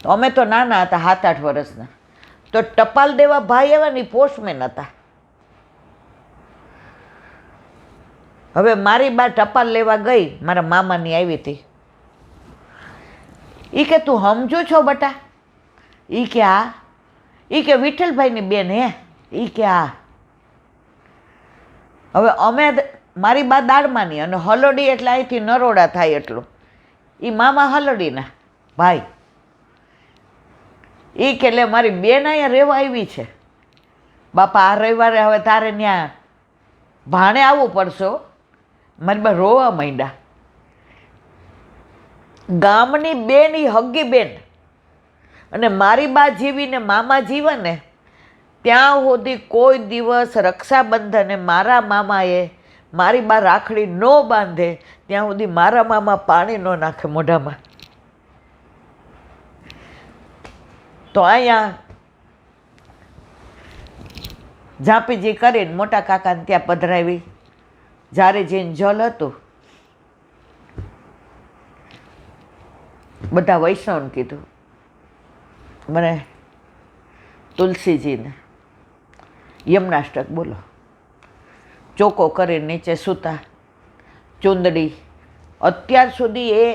અમે તો નાના હતા, 7-8 વર્ષના. તો ટપાલ દેવા ભાઈ એવા ને પોસ્ટમેન હતા. હવે મારી બા ટપાલ લેવા ગઈ, મારા મામાની આવી હતી. એ કે તું સમજો છો બટા? એ કે હા. એ કે વિઠ્ઠલભાઈની બેન હે? એ કે હા. હવે અમે મારી બા દાળમાની અને હલોડી એટલે અહીંથી નરોડા થાય એટલું. એ મામા હલોડીના ભાઈ. એ કે લે મારી બેન અહીંયા રહેવા આવી છે. બાપા આ રવિવારે હવે તારે ત્યાં ભાણે આવવું પડશે. મારી બા રોવા માંડ્યા. ગામની બેન એ હગી બેન, અને મારી બા જીવીને મામા જીવે ને ત્યાં સુધી કોઈ દિવસ રક્ષાબંધને મારા મામાએ મારી બા રાખડી ન બાંધે ત્યાં સુધી મારા મામા પાણી ન નાખે મોઢામાં. તો અહીંયા ઝાંપીજી કરીને મોટા કાકાને ત્યાં પધરાવી. જ્યારે જઈને જલ હતું, બધા વૈષ્ણવને કીધું, મને તુલસીજીને યમનાષ્ટક બોલો. ચોકો કરીને નીચે સૂતા, ચૂંદડી. અત્યાર સુધી એ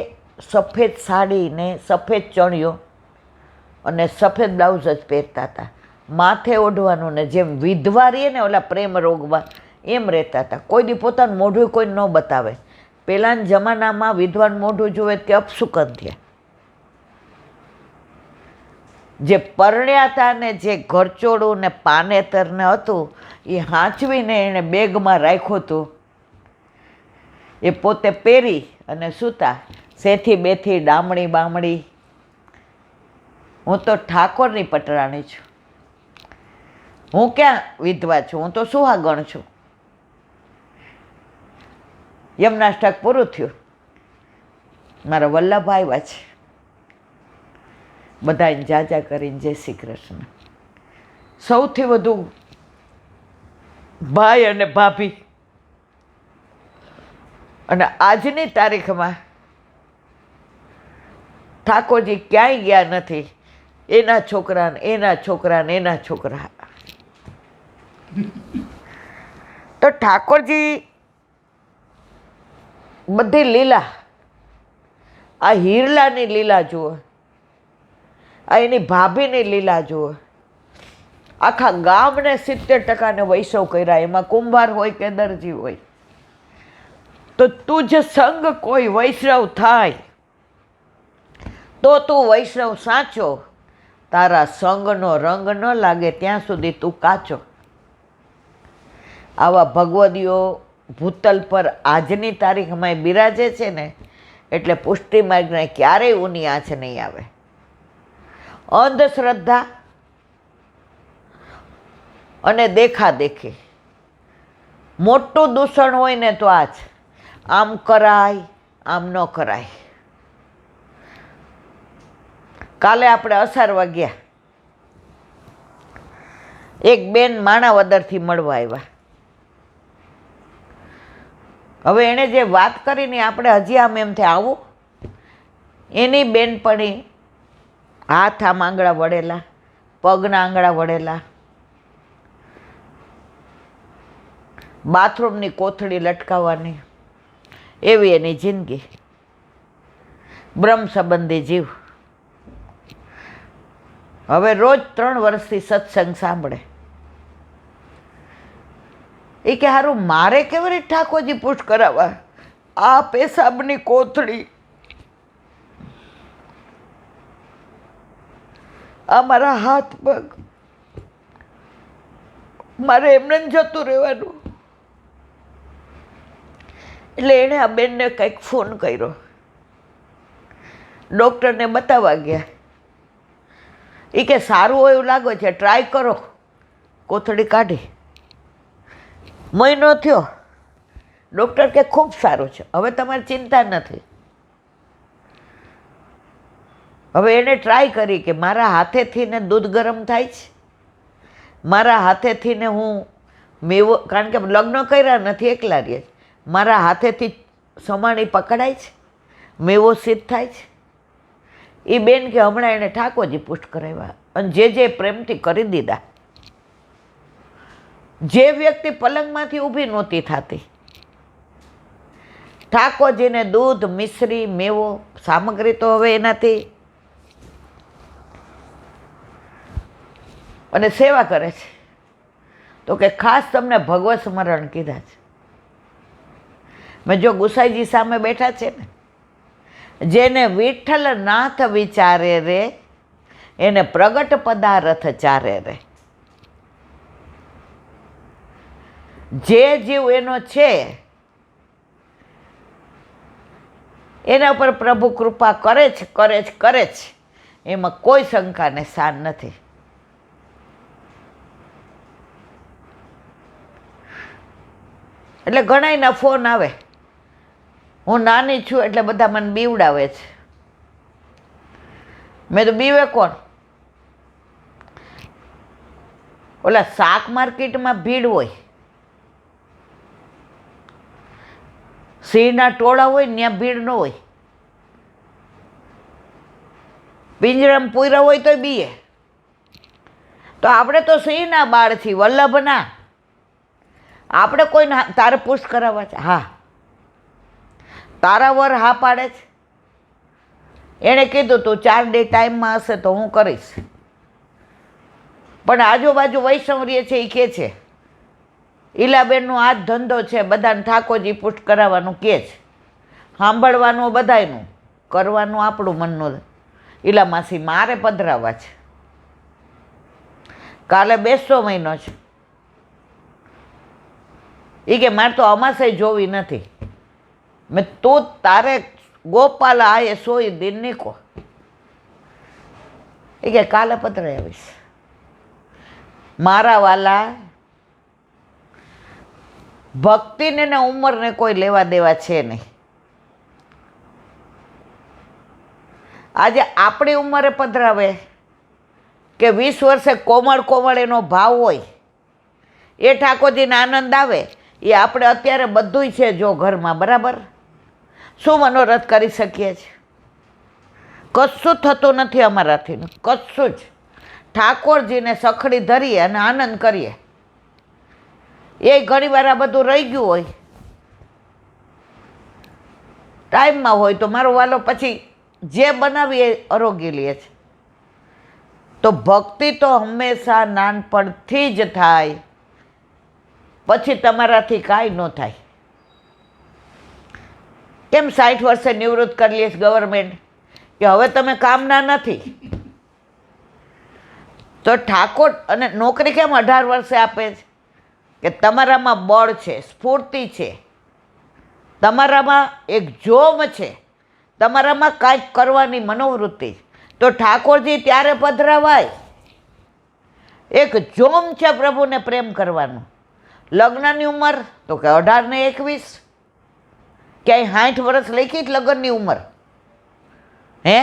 સફેદ સાડી ને સફેદ ચણિયો અને સફેદ બ્લાઉઝ જ પહેરતા હતા. માથે ઓઢવાનું ને જેમ વિધવા રહીએ ને ઓલા પ્રેમ રોગમાં એમ રહેતા હતા. કોઈ દી પોતાનું મોઢું કોઈ ન બતાવે. પહેલાંના જમાનામાં વિધવાનું મોઢું જોવે કે અપશુકન થયા. જે પરણ્યા હતા ને જે ઘરચોળું ને પાનેતર ને હતું એ હાંચવીને એણે બેગમાં રાખ્યું હતું. એ પોતે પહેરી અને સૂતા. સેથી બેથી ડામણી બામણી. હું તો ઠાકોરની પટરાણી છું. હું ક્યાં વિધવા છું, હું તો સુહાગણ છું. યમનાષ્ટક પૂરું થયું. મારા વલ્લભ આવ્યા છે. બધાને જાજા કરીને જય શ્રી કૃષ્ણ. સૌથી વધુ ભાઈ અને ભાભી. અને આજની તારીખમાં ઠાકોરજી ક્યાંય ગયા નથી. એના છોકરા ને એના છોકરા ને એના છોકરા. તો ઠાકોરજી બધી લીલા, આ હિરલાની લીલા જુઓ, આ એની ભાભીની લીલા જુઓ. આખા ગામને 70% વૈષ્ણવ કર્યા. એમાં કુંભાર હોય કે દરજી હોય. તો તું જ સંગ કોઈ વૈષ્ણવ થાય તો તું વૈષ્ણવ સાચો. તારા સંગનો રંગ ન લાગે ત્યાં સુધી તું કાચો. આવા ભગવદીઓ ભૂતલ પર આજની તારીખમાં બિરાજે છે ને, એટલે પુષ્ટિ માર્ગને ક્યારેય ઊની આંચ નહીં આવે. અંધશ્રદ્ધા અને દેખાદેખી મોટું દૂષણ હોય ને તો આ જ. આમ કરાય, આમ ન કરાય. કાલે આપણે અસારવા ગયા. એક બેન માણાવદરથી મળવા આવ્યા. હવે એણે જે વાત કરીને આપણે હજી આમ એમ થાય આવું. એની બેનપણી હાથ આમ આંગળા વળેલા, પગના આંગળા વળેલા, બાથરૂમની કોથળી લટકાવવાની, એવી એની જિંદગી. બ્રહ્મ સંબંધી જીવ. હવે રોજ 3 વર્ષથી સત્સંગ સાંભળે. એ કે હારું મારે કેવી રીતે ઠાકોરજી પુષ્ટ કરાવવા? આ પેશાબની કોથળી, આ મારા હાથ પગ, મારે એમને જતું રહેવાનું. એટલે એણે આ બેનને કંઈક ફોન કર્યો. ડૉક્ટરને બતાવવા ગયા. એ કે સારું હોય એવું લાગે છે, ટ્રાય કરો. કોથળી કાઢી. મહિનો થયો. ડૉક્ટર કે ખૂબ સારું છે, હવે તમારે ચિંતા નથી. હવે એણે ટ્રાય કરી કે મારા હાથેથી ને દૂધ ગરમ થાય છે, મારા હાથેથી ને હું મેવો, કારણ કે લગ્ન કર્યા નથી, એકલા રહે છે, મારા હાથેથી સમાણી પકડાય છે, મેવો સિદ્ધ થાય છે. એ બેન કે હમણાં એણે ઠાકોરજી પુષ્ટ કરાવ્યા અને જે પ્રેમથી કરી દીધા. જે વ્યક્તિ પલંગમાંથી ઊભી નહોતી થતી, ઠાકોરજીને દૂધ, મિશ્રી, મેવો, સામગ્રી તો હવે એનાથી, અને સેવા કરે છે. તો કે ખાસ તમને ભગવત સ્મરણ કીધા છે. મેં જો ગુસાઈજી સામે બેઠા છે ને, જેને વિઠ્ઠલ નાથ વિચારે રે, એને પ્રગટ પદાર્થ ચારે રે. જે જીવ એનો છે એના પર પ્રભુ કૃપા કરે જ કરે જ કરે જ, એમાં કોઈ શંકાને સ્થાન નથી. એટલે ઘણાયના ફોન આવે, હું નાની છું એટલે બધા મને બીવડાવે છે. મેં તો બીવે કોણ? ઓલા શાક માર્કેટમાં ભીડ હોય, સિંહના ટોળા હોય ને ત્યાં ભીડ ન હોય. પિંજરામાં પૂર્યા હોય તોય બીએ. તો આપણે તો સિંહના બાળ છીએ, વલ્લભના. આપણે કોઈને તારે પુષ્ટ કરાવવા છે? હા. તારા વર હા પાડે છે. એણે કીધું તું 4 ડે ટાઈમમાં હશે તો હું કરીશ. પણ આજુબાજુ વૈષ્ણવ છે એ કહે છે ઈલાબેનનો આ જ ધંધો છે, બધાને ઠાકોરજી પુષ્ટ કરાવવાનું કહે છે. સાંભળવાનું બધાયનું, કરવાનું આપણું મનનું. ઈલા માસી મારે પધરાવા છે, કાલે 200 મહિનો છે. એ કે મારે તો અમાસે જોવી નથી. મેં તું તારે ગોપાલ આયે સોઈ દિન નીકો. એ કે કાલે પધરાઈ આવીશ. મારા વાલા, ભક્તિને ને ઉંમરને કોઈ લેવા દેવા છે નહીં. આજે આપણી ઉંમરે પધરાવે કે 20 વર્ષે કોમળ એનો ભાવ હોય, એ ઠાકોરજીને આનંદ આવે, એ આપણે અત્યારે બધુંય છે જો ઘરમાં, બરાબર. શું મનોરથ કરી શકીએ છીએ? કશું થતું નથી અમારાથી, કશું જ. ઠાકોરજીને સખડી ધરીએ અને આનંદ કરીએ. એ ઘણી વાર આ બધું રહી ગયું હોય, ટાઈમમાં હોય તો મારો વાલો પછી જે બનાવી એ આરોગી લે છે. તો ભક્તિ તો હંમેશા નાનપણથી જ થાય, પછી તમારાથી કાંઈ ન થાય. કેમ 60 વર્ષે નિવૃત્ત કરી લે છે ગવર્મેન્ટ કે હવે તમે કામના નથી? તો ઠાકોર અને નોકરી કેમ 18 વર્ષે આપે છે? કે તમારામાં બળ છે, સ્ફૂર્તિ છે, તમારામાં એક જોમ છે, તમારામાં કાંઈક કરવાની મનોવૃત્તિ. તો ઠાકોરજી ત્યારે પધરાવાય. એક જોમ છે પ્રભુને પ્રેમ કરવાનું. લગ્નની ઉંમર તો કે 18 ને 21, ક્યાંય 60 વર્ષ લખી જ લગ્નની ઉંમર હે?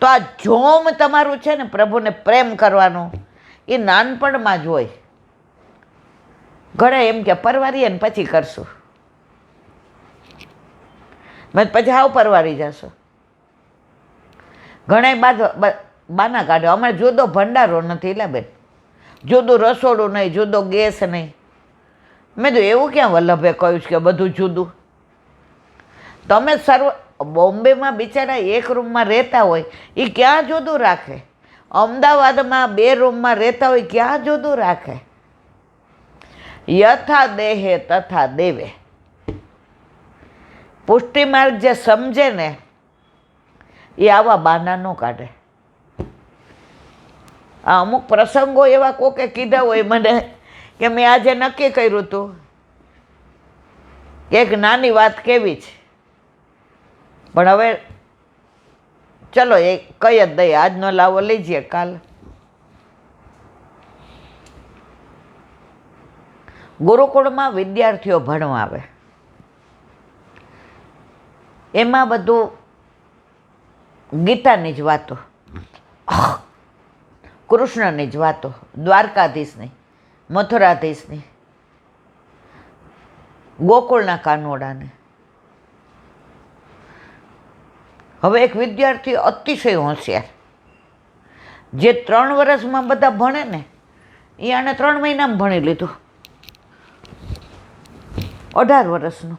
તો આ જોમ તમારું છે ને પ્રભુને પ્રેમ કરવાનું, એ નાનપણમાં જ હોય. ઘણા એમ કે પરવારીએ ને પછી કરશું, મેં પછી હાવ પરવારી જશો. ઘણા બાના કાઢ્યો, અમારે જુદો ભંડારો નથી ઈલાબેન, જુદું રસોડું નહીં, જુદો ગેસ નહીં. મેં તો એવું ક્યાં વલ્લભે કહ્યું છે કે બધું જુદું? તમે બોમ્બેમાં બિચારા એક રૂમમાં રહેતા હોય, એ ક્યાં જુદું રાખે? અમદાવાદમાં 2 રૂમમાં રહેતા હોય, ક્યાં જુદું રાખે? યથા દેહે તથા દેવે. પુષ્ટિ માર્ગ જે સમજે ને એ આવા બાના ન કાઢે. આ અમુક પ્રસંગો એવા કોકે કીધા હોય મને કે મેં આજે નક્કી કર્યું હતું કે એક નાની વાત કેવી છે, પણ હવે ચલો એ કઈ જ દઈએ. આજનો લાવો લઈજીએ, કાલ ગુરુકુળમાં વિદ્યાર્થીઓ ભણવા આવે, એમાં બધું ગીતાની જ વાતો, કૃષ્ણની જ વાતો, દ્વારકાધીશની, મથુરાધીશની, ગોકુળના કાનોડાને. હવે એક વિદ્યાર્થી અતિશય હોશિયાર, જે 3 વર્ષમાં બધા ભણે ને એ આને 3 મહિનામાં ભણી લીધું, 18 વર્ષનું.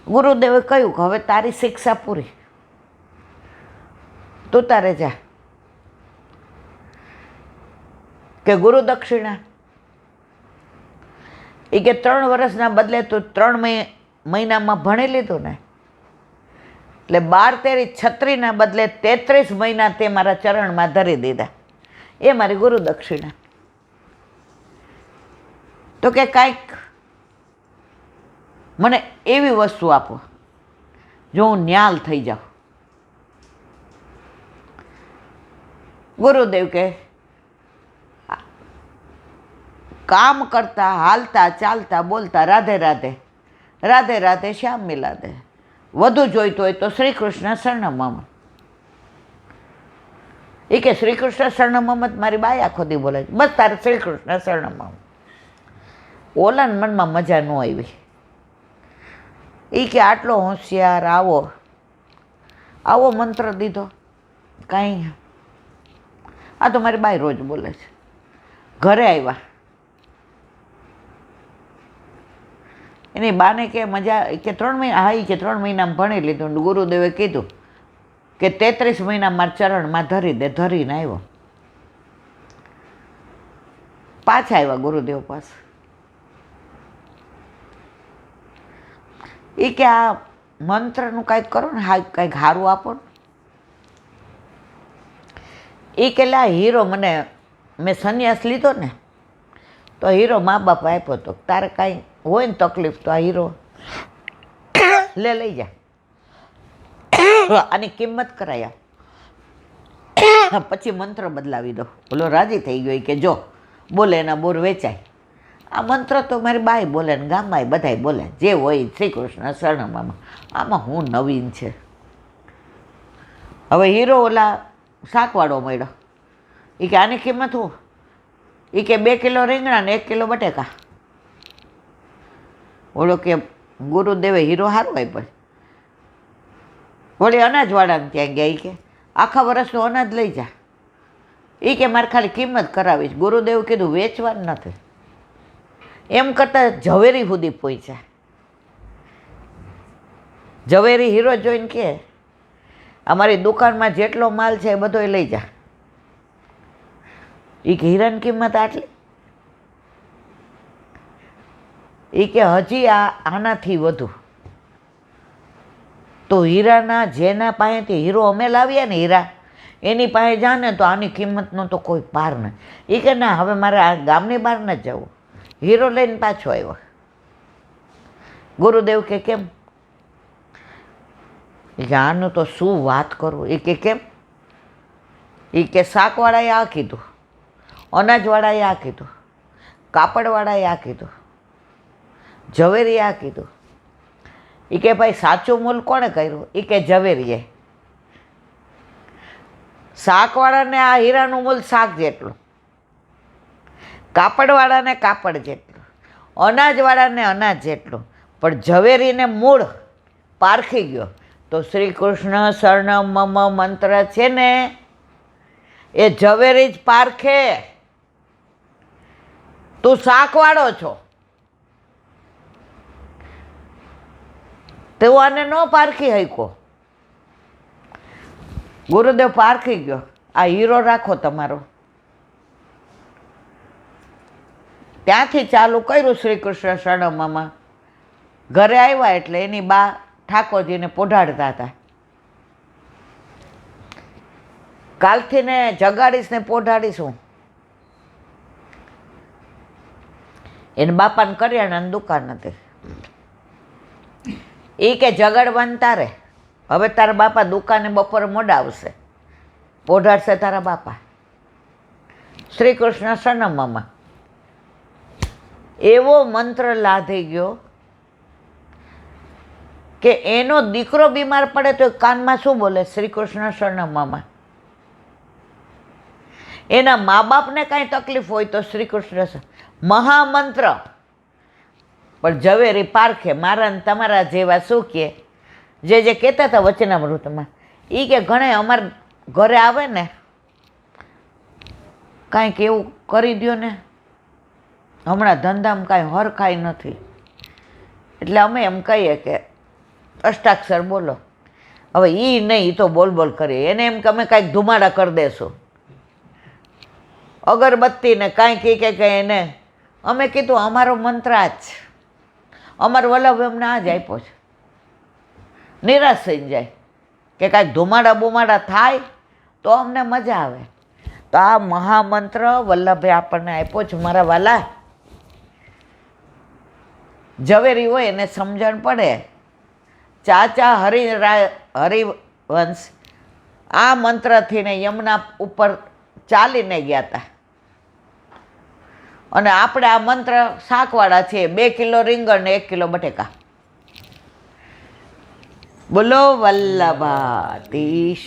ગુરુદેવે કહ્યું કે હવે તારી શિક્ષા પૂરી, તું તારે જા. કે ગુરુ દક્ષિણા? એ કે 3 વર્ષના બદલે તું 3 મહિનામાં ભણી લીધું ને, એટલે 12 તેરી 36 બદલે 33 મહિના તે મારા ચરણમાં ધરી દીધા, એ મારી ગુરુ દક્ષિણા. તો કે કાંઈક મને એવી વસ્તુ આપો જો હું ન્યાલ થઈ જાઉં. ગુરુદેવ કે કામ કરતા, હાલતા, ચાલતા, બોલતા રાધે રાધે, રાધે રાધે શ્યામ મિલાદે. વધુ જોઈતું હોય તો શ્રી કૃષ્ણ શરણમ. એ કે શ્રી કૃષ્ણ શરણમ મારી બાઈ આખો દી બોલે છે, બસ તારે શ્રી કૃષ્ણ શરણમ. ઓલાને મનમાં મજા ન આવી. એ કે આટલો હોશિયાર, આવો મંત્ર દીધો કાંઈ. આ તો મારી બાઈ રોજ બોલે છે. ઘરે આવ્યા, એની બાને કે મજા કે 3 મહિના, હા એ કે 3 મહિનામાં ભણી લીધું. ગુરુદેવે કીધું કે 33 મહિના મારા ચરણમાં ધરી દે. ધરીને આવ્યો. પાછા આવ્યા ગુરુદેવ પાસે. એ કે આ મંત્રનું કાંઈક કરો ને, હા કાંઈક સારું આપો ને. એ કે લા હીરો મને, મેં સંન્યાસ લીધો ને તો હીરો મા બાપ આપ્યો હતો, તારે કાંઈ હોય ને તકલીફ તો આ હીરો લઈ જા, આની કિંમત કરાયા. પછી મંત્ર બદલાવી દો. બોલો રાજી થઈ ગયો કે જો બોલે એના બોર વેચાય. આ મંત્ર તો મારી બાઈ બોલે ને ગામમાં બધાય બોલે, જે હોય શ્રી કૃષ્ણ શરણમાં. આમાં હું નવીન છે. હવે હીરો ઓલા શાકવાળો મળ્યો. એ કે આની કિંમત હું? એ કે 2 કિલો રીંગણા ને 1 કિલો બટેકા. ઓલો કે ગુરુદેવે હીરો સારું આપ્યો. વળી અનાજવાળાને ત્યાં ગયા. એ કે આખા વર્ષનું અનાજ લઈ જા. એ કે મારે ખાલી કિંમત કરાવીશ. ગુરુદેવ કીધું વેચવાનું નથી. એમ કરતાં ઝવેરી સુધી પહોંચ્યા. ઝવેરી હીરો જોઈને કે અમારી દુકાનમાં જેટલો માલ છે એ બધો લઈ જા. એ કે હીરાની કિંમત આટલી? એ કે હજી આનાથી વધુ. તો હીરાના જેના પાસેથી હીરો અમે લાવીએ ને હીરા, એની પાસે જાને તો આની કિંમતનો તો કોઈ પાર નહીં. એ કે ના, હવે મારે આ ગામની બહાર ન જવું. હીરો લઈને પાછો આવ્યો. ગુરુદેવ કે કેમ? એ કે આનું તો શું વાત કરું. એ કે કેમ? એ કે શાકવાળાએ આ કીધું, અનાજવાળાએ આ કીધું, કાપડવાળાએ આ કીધું, ઝવેરીએ આ કીધું. એ કે ભાઈ સાચું મૂલ કોણે કર્યું? એ કે ઝવેરીએ. શાકવાળાને આ હીરાનું મૂલ શાક જેટલું, કાપડવાળાને કાપડ જેટલું, અનાજવાળાને અનાજ જેટલું, પણ ઝવેરીને મૂળ પારખી ગયો. તો શ્રી કૃષ્ણ શરણમ મમ મંત્ર છે ને એ ઝવેરી જ પારખે. તું શાકવાળો છો, તું આને ન પારખી હકો. ગુરુદેવ પારખી ગયો. આ હીરો રાખો તમારો. ત્યાંથી ચાલુ કર્યું શ્રી કૃષ્ણ શરણમમાં. ઘરે આવ્યા એટલે એની બા ઠાકોરજીને પોઢાડતા હતા. કાલથી ને જગાડીશ ને પોઢાડીશ હું. એને બાપાને કરિયાણાની દુકાન હતી. એ કે જગાડવાનું તારે. હવે તારા બાપા દુકાને બપોરે મોડા આવશે, પોઢાડશે તારા બાપા. શ્રી કૃષ્ણ શરણમમાં એવો મંત્ર લાધી ગયો કે એનો દીકરો બીમાર પડે તો કાનમાં શું બોલે? શ્રી કૃષ્ણ શરણમમાં. એના મા બાપને કાંઈ તકલીફ હોય તો શ્રી કૃષ્ણ મહામંત્ર. પણ ઝવેરી પારખે. મારા ને તમારા જેવા શું કહે? જે કહેતા હતા વચનામૃતમાં, એ કે ઘણે અમારા ઘરે આવે ને કાંઈક એવું કરી દ્યો ને, હમણાં ધંધામાં કાંઈ હરખાઈ નથી, એટલે અમે એમ કહીએ કે અષ્ટાક્ષર બોલો. હવે એ નહીં, એ તો બોલ કરીએ, એને એમ કે અમે કાંઈક ધુમાડા કરી દેશું, અગરબત્તી ને કાંઈક કે એને. અમે કીધું અમારો મંત્ર આ જ, અમારો વલ્લભ એમને આ જ આપ્યો છે. નિરાશ થઈ જાય કે કાંઈક ધુમાડા બુમાડા થાય તો અમને મજા આવે. તો આ મહામંત્ર વલ્લભે આપણને આપ્યો છે મારા વાલા. ઝવેરી હોય એને સમજણ પડે. ચાચા હરિવંશ આ મંત્રથી ને યમુના ઉપર ચાલીને ગયા હતા, અને આપણે આ મંત્ર શાકવાળા છીએ, 2 કિલો રીંગણ ને 1 કિલો બટેકા. બોલો વલ્લભાધીશ.